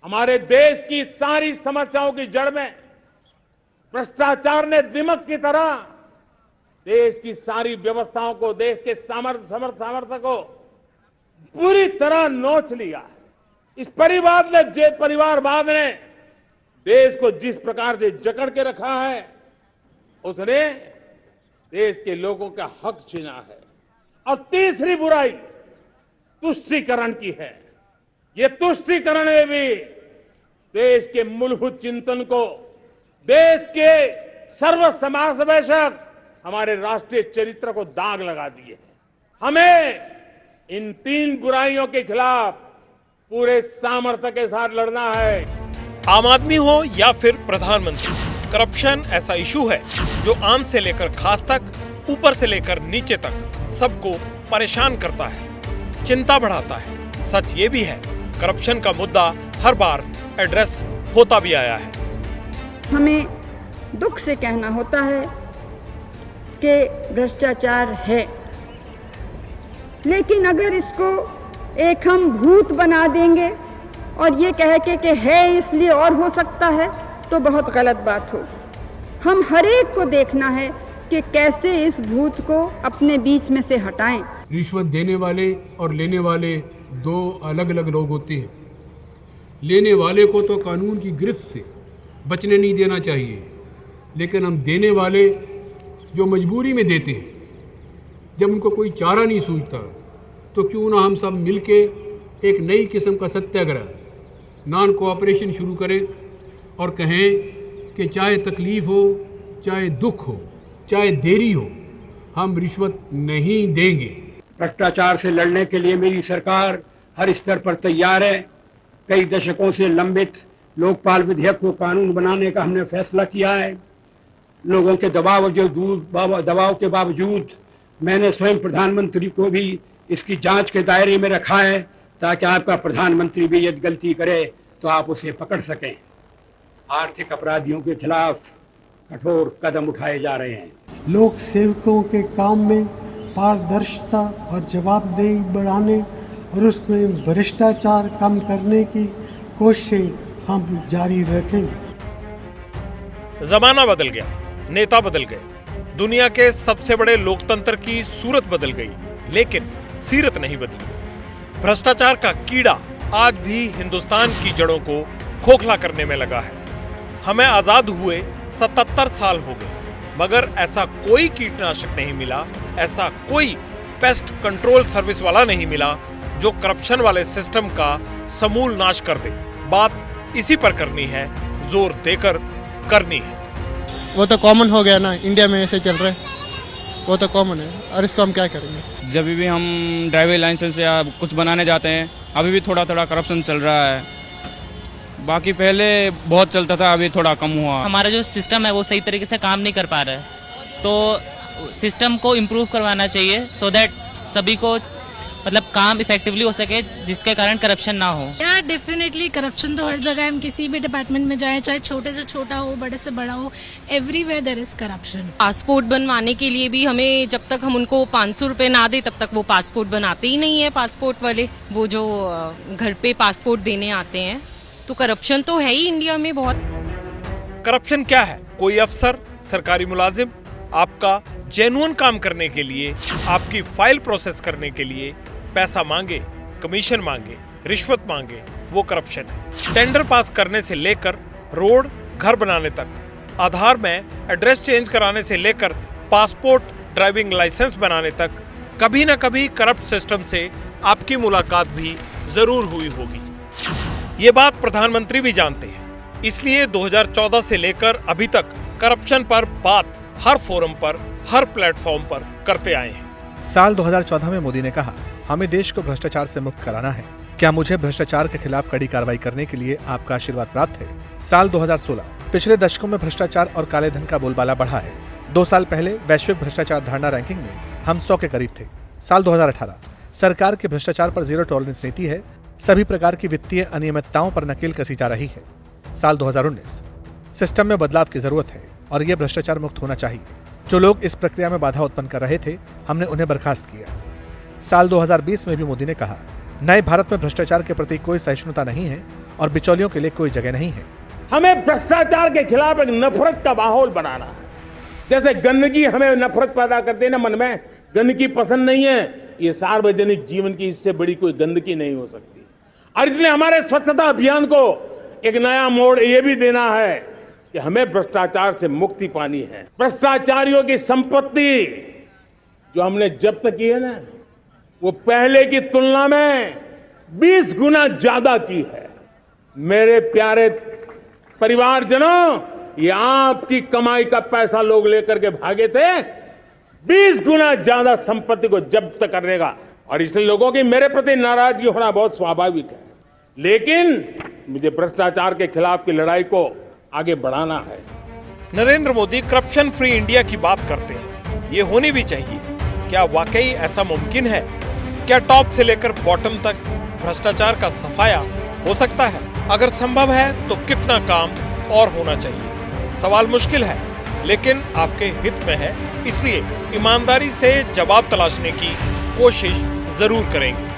हमारे देश की सारी समस्याओं की जड़ में भ्रष्टाचार ने दिमक की तरह देश की सारी व्यवस्थाओं को, देश के सामर्थ्य को पूरी तरह नोच लिया। इस परिवारवाद ने देश को जिस प्रकार से जकड़ के रखा है, उसने देश के लोगों का हक छीना है। और तीसरी बुराई तुष्टीकरण की है। ये तुष्टीकरण में भी देश के मूलभूत चिंतन को, देश के सर्वसमावेशक हमारे राष्ट्रीय चरित्र को दाग लगा दिए। हमें इन तीन बुराइयों के खिलाफ पूरे सामर्थ्य के साथ लड़ना है। आम आदमी हो या फिर प्रधानमंत्री, करप्शन ऐसा इशू है जो आम से लेकर खास तक, ऊपर से लेकर नीचे तक सबको परेशान करता है, चिंता बढ़ाता है। सच ये भी है, करप्शन का मुद्दा हर बार एड्रेस होता भी आया है। हमें दुख से कहना होता है कि भ्रष्टाचार है, लेकिन अगर इसको एक हम भूत बना देंगे और ये कह के कि है इसलिए और हो सकता है, तो बहुत गलत बात हो। हम हर एक को देखना है कि कैसे इस भूत को अपने बीच में से हटाएं। रिश्वत देने वाले और लेने वाले दो अलग अलग लोग होते हैं। लेने वाले को तो कानून की गिरफ्त से बचने नहीं देना चाहिए, लेकिन हम देने वाले जो मजबूरी में देते हैं, जब उनको कोई चारा नहीं सूझता, तो क्यों ना हम सब मिलके एक नई किस्म का सत्याग्रह, नॉन कोऑपरेशन शुरू करें और कहें कि चाहे तकलीफ हो, चाहे दुख हो, चाहे देरी हो, हम रिश्वत नहीं देंगे। भ्रष्टाचार से लड़ने के लिए मेरी सरकार हर स्तर पर तैयार है। कई दशकों से लंबित लोकपाल विधेयक को कानून बनाने का हमने फैसला किया है। लोगों के दबाव के बावजूद मैंने स्वयं प्रधानमंत्री को भी इसकी जांच के दायरे में रखा है, ताकि आपका प्रधानमंत्री भी यदि गलती करे तो आप उसे पकड़ सकें। आर्थिक अपराधियों के खिलाफ कठोर कदम उठाए जा रहे हैं। लोक सेवकों के काम में पारदर्शिता और जवाबदेही बढ़ाने और उसमें भ्रष्टाचार कम करने की कोशिशें हम जारी रखेंगे। जमाना बदल गया, नेता बदल गए, दुनिया के सबसे बड़े लोकतंत्र की सूरत बदल गई, लेकिन सीरत नहीं बदली। भ्रष्टाचार का कीड़ा आज भी हिंदुस्तान की जड़ों को खोखला करने में लगा है। हमें आजाद हुए 77 साल हो गए, मगर ऐसा कोई कीटनाशक नहीं मिला, ऐसा कोई पेस्ट कंट्रोल सर्विस वाला नहीं मिला जो करप्शन वाले सिस्टम का समूल नाश कर दे। बात इसी पर करनी है, जोर देकर करनी है। वो तो कॉमन हो गया ना, इंडिया में ऐसे चल रहा है, वो तो कॉमन है, और इसको हम क्या करेंगे। जब भी हम ड्राइविंग लाइसेंस या कुछ बनाने जाते हैं, अभी भी थोड़ा थोड़ा करप्शन चल रहा है। बाकी पहले बहुत चलता था, अभी थोड़ा कम हुआ। हमारा जो सिस्टम है वो सही तरीके से काम नहीं कर पा रहा है, तो सिस्टम को इम्प्रूव करवाना चाहिए, सो दैट सभी को मतलब काम इफेक्टिवली हो सके, जिसके कारण करप्शन ना हो। यार डेफिनेटली करप्शन तो हर जगह, हम किसी भी डिपार्टमेंट में जाएं, चाहे छोटे से छोटा हो, बड़े से बड़ा हो, everywhere there is corruption. Passport बनवाने के लिए भी हमें, जब तक हम उनको 500 रुपए ना दे, तब तक वो पासपोर्ट बनाते ही नहीं है। पासपोर्ट वाले वो जो घर पे पासपोर्ट देने आते हैं, तो करप्शन तो है ही इंडिया में बहुत। करप्शन क्या है? कोई अफसर, सरकारी मुलाजिम आपका जेन्युइन काम करने के लिए, आपकी फाइल प्रोसेस करने के लिए पैसा मांगे, कमीशन मांगे, रिश्वत मांगे, वो करप्शन है। टेंडर पास करने से लेकर रोड, घर बनाने तक, आधार में एड्रेस चेंज कराने से लेकर पासपोर्ट, ड्राइविंग लाइसेंस बनाने तक, कभी न कभी करप्ट सिस्टम से आपकी मुलाकात भी जरूर हुई होगी। ये बात प्रधानमंत्री भी जानते हैं, इसलिए 2014 से लेकर अभी तक करप्शन पर बात हर फोरम पर, हर प्लेटफॉर्म पर करते आए हैं। साल 2014 में मोदी ने कहा, हमें देश को भ्रष्टाचार से मुक्त कराना है। क्या मुझे भ्रष्टाचार के खिलाफ कड़ी कार्रवाई करने के लिए आपका आशीर्वाद प्राप्त है? साल 2016, पिछले दशकों में भ्रष्टाचार और काले धन का बोलबाला बढ़ा है। 2 साल पहले वैश्विक भ्रष्टाचार धारणा रैंकिंग में हम 100 के करीब थे। साल 2018, सरकार की भ्रष्टाचार पर जीरो टॉलरेंस नीति है, सभी प्रकार की वित्तीय अनियमितताओं पर नकेल कसी जा रही है। साल 2019, सिस्टम में बदलाव की जरूरत है और ये भ्रष्टाचार मुक्त होना चाहिए। जो लोग इस प्रक्रिया में बाधा उत्पन्न कर रहे थे, हमने उन्हें बर्खास्त किया। साल 2020 में भी मोदी ने कहा, नए भारत में भ्रष्टाचार के प्रति कोई सहिष्णुता नहीं है और बिचौलियों के लिए कोई जगह नहीं है। हमें भ्रष्टाचार के खिलाफ एक नफरत का माहौल बनाना है। जैसे गंदगी हमें नफरत पैदा करती है ना मन में, गंदगी पसंद नहीं है, ये सार्वजनिक जीवन की इससे बड़ी कोई गंदगी नहीं हो सकती। और इसलिए हमारे स्वच्छता अभियान को एक नया मोड़ ये भी देना है कि हमें भ्रष्टाचार से मुक्ति पानी है। भ्रष्टाचारियों की संपत्ति जो हमने जब्त की है ना, वो पहले की तुलना में 20 गुना ज्यादा की है। मेरे प्यारे परिवारजनों, ये आपकी कमाई का पैसा लोग लेकर के भागे थे, 20 गुना ज्यादा संपत्ति को जब्त करने का। और इसलिए लोगों की मेरे प्रति नाराजगी होना बहुत स्वाभाविक है, लेकिन मुझे भ्रष्टाचार के खिलाफ की लड़ाई को आगे बढ़ाना है। Narendra Modi corruption free India की बात करते हैं, ये होनी भी चाहिए। क्या वाकई ऐसा मुमकिन है? क्या टॉप से लेकर बॉटम तक भ्रष्टाचार का सफाया हो सकता है? अगर संभव है तो कितना काम और होना चाहिए? सवाल मुश्किल है, लेकिन आपके हित में है, इसलिए ईमानदारी से जवाब तलाशने की कोशिश जरूर करेंगे।